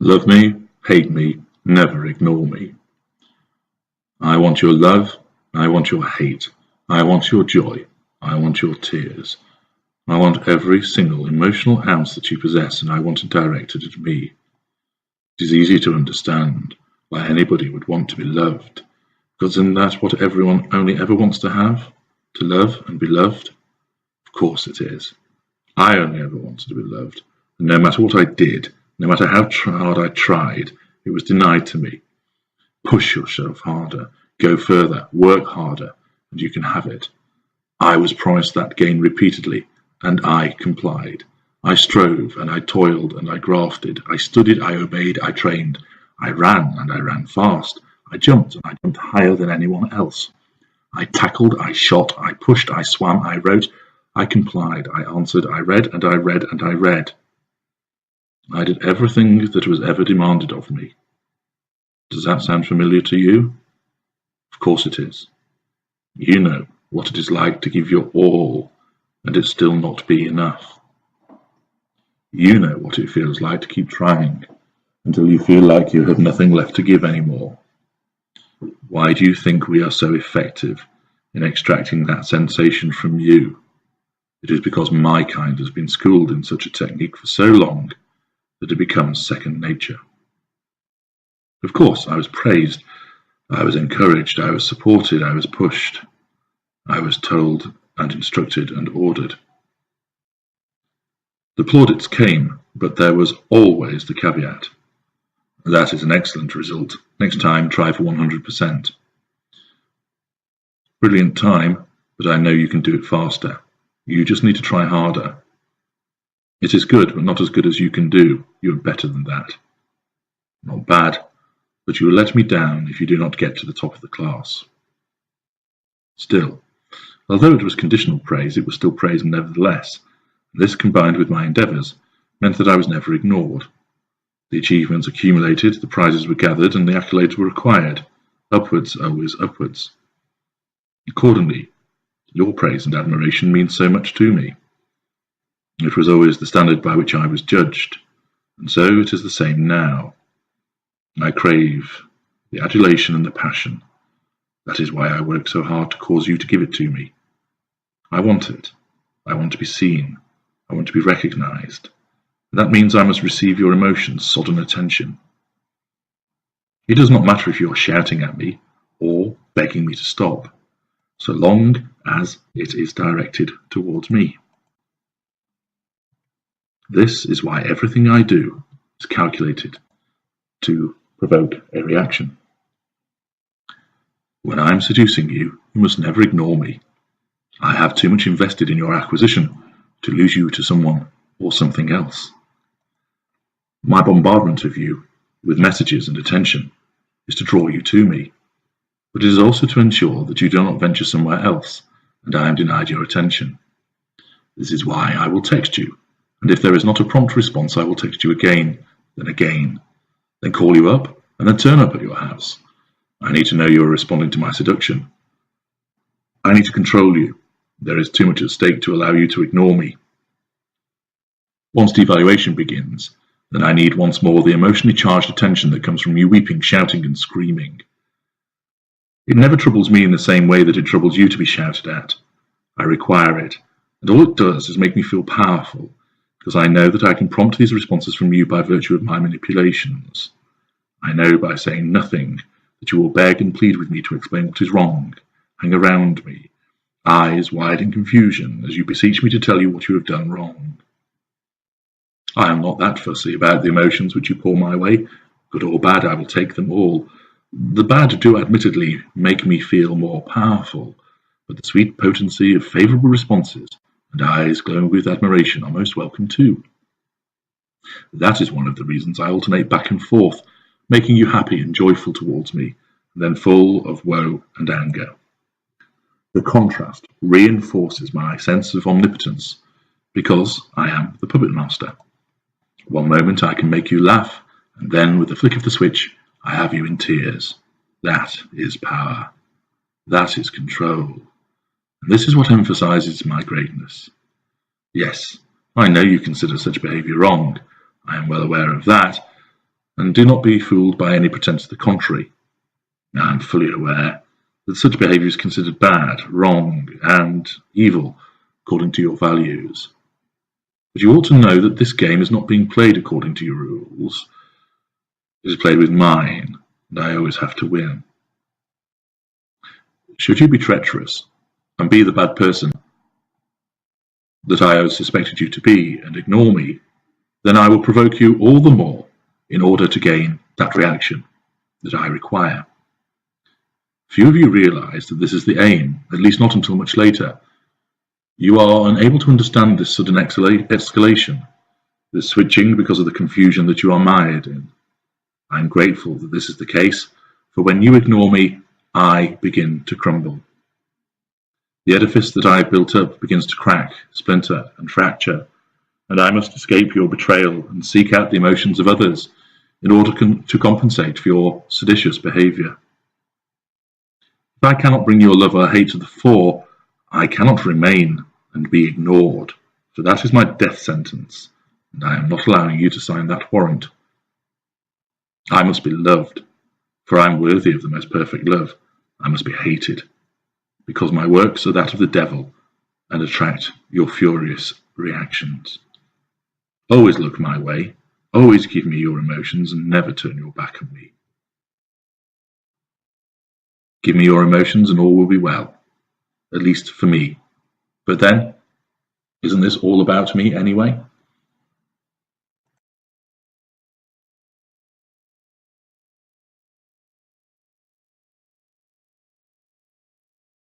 Love me, hate me, never ignore me. I want your love, I want your hate, I want your joy, I want your tears. I want every single emotional ounce that you possess, and I want it directed at me. It is easy to understand why anybody would want to be loved, because isn't that what everyone only ever wants to have? To love and be loved? Of course it is. I only ever wanted to be loved, and no matter what I did, no matter how hard I tried, it was denied to me. Push yourself harder, go further, work harder, and you can have it. I was promised that gain repeatedly, and I complied. I strove, and I toiled, and I grafted. I studied, I obeyed, I trained. I ran, and I ran fast. I jumped, and I jumped higher than anyone else. I tackled, I shot, I pushed, I swam, I wrote, I complied, I answered, I read, and I read, and I read. I did everything that was ever demanded of me. Does that sound familiar to you? Of course it is. You know what it is like to give your all and it still not be enough. You know what it feels like to keep trying until you feel like you have nothing left to give anymore. Why do you think we are so effective in extracting that sensation from you? It is because my kind has been schooled in such a technique for so long that it becomes second nature. Of course, I was praised, I was encouraged, I was supported, I was pushed, I was told and instructed and ordered. The plaudits came, but there was always the caveat. That is an excellent result. Next time, try for 100%. Brilliant time, but I know you can do it faster. You just need to try harder. It is good, but not as good as you can do. You are better than that. Not bad, but you will let me down if you do not get to the top of the class. Still, although it was conditional praise, it was still praise nevertheless. This, combined with my endeavours, meant that I was never ignored. The achievements accumulated, the prizes were gathered, and the accolades were acquired. Upwards, always upwards. Accordingly, your praise and admiration mean so much to me. It was always the standard by which I was judged, and so it is the same now. I crave the adulation and the passion. That is why I work so hard to cause you to give it to me. I want it. I want to be seen. I want to be recognized. That means I must receive your emotions, sodden attention. It does not matter if you are shouting at me or begging me to stop, so long as it is directed towards me. This is why everything I do is calculated to provoke a reaction. When I am seducing you, you must never ignore me. I have too much invested in your acquisition to lose you to someone or something else. My bombardment of you with messages and attention is to draw you to me, but it is also to ensure that you do not venture somewhere else and I am denied your attention. This is why I will text you, and if there is not a prompt response, I will text you again, then call you up, and then turn up at your house. I need to know you are responding to my seduction. I need to control you. There is too much at stake to allow you to ignore me. Once devaluation begins, then I need once more the emotionally charged attention that comes from you weeping, shouting, and screaming. It never troubles me in the same way that it troubles you to be shouted at. I require it, and all it does is make me feel powerful, because I know that I can prompt these responses from you by virtue of my manipulations. I know by saying nothing that you will beg and plead with me to explain what is wrong, hang around me, eyes wide in confusion as you beseech me to tell you what you have done wrong. I am not that fussy about the emotions which you pour my way. Good or bad, I will take them all. The bad do admittedly make me feel more powerful, but the sweet potency of favourable responses and eyes glowing with admiration are most welcome too. That is one of the reasons I alternate back and forth, making you happy and joyful towards me, and then full of woe and anger. The contrast reinforces my sense of omnipotence, because I am the puppet master. One moment I can make you laugh, and then with the flick of the switch, I have you in tears. That is power. That is control. And this is what emphasizes my greatness. Yes, I know you consider such behavior wrong. I am well aware of that. and do not be fooled by any pretense to the contrary. I am fully aware that such behaviour is considered bad, wrong, and evil according to your values. But you ought to know that this game is not being played according to your rules. It is played with mine, and I always have to win. Should you be treacherous and be the bad person that I always suspected you to be and ignore me, then I will provoke you all the more in order to gain that reaction that I require. Few of you realize that this is the aim, at least not until much later. You are unable to understand this sudden escalation, this switching because of the confusion that you are mired in. I am grateful that this is the case, for when you ignore me, I begin to crumble. The edifice that I have built up begins to crack, splinter, and fracture, and I must escape your betrayal and seek out the emotions of others in order to compensate for your seditious behaviour. If I cannot bring your love or hate to the fore, I cannot remain and be ignored, for that is my death sentence, and I am not allowing you to sign that warrant. I must be loved, for I am worthy of the most perfect love. I must be hated, because my works are that of the devil and attract your furious reactions. Always look my way, always give me your emotions, and never turn your back on me. Give me your emotions and all will be well, at least for me. But then, isn't this all about me anyway?